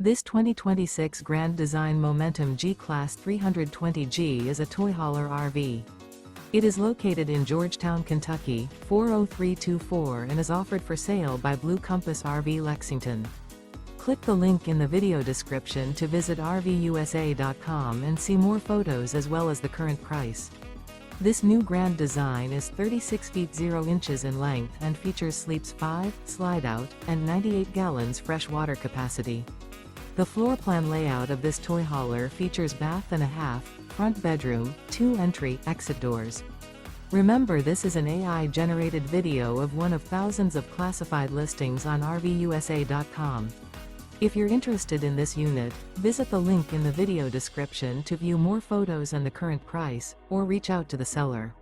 This 2026 Grand Design Momentum G-Class 320G is a toy hauler RV. It is located in Georgetown, Kentucky, 40324 and is offered for sale by Blue Compass RV Lexington. Click the link in the video description to visit RVUSA.com and see more photos as well as the current price. This new Grand Design is 36 feet 0 inches in length and features sleeps 5, slide-out, and 98 gallons fresh water capacity. The floor plan layout of this toy hauler features bath and a half, front bedroom, 2 entry/exit doors. Remember, this is an AI-generated video of one of thousands of classified listings on RVUSA.com. If you're interested in this unit, visit the link in the video description to view more photos and the current price, or reach out to the seller.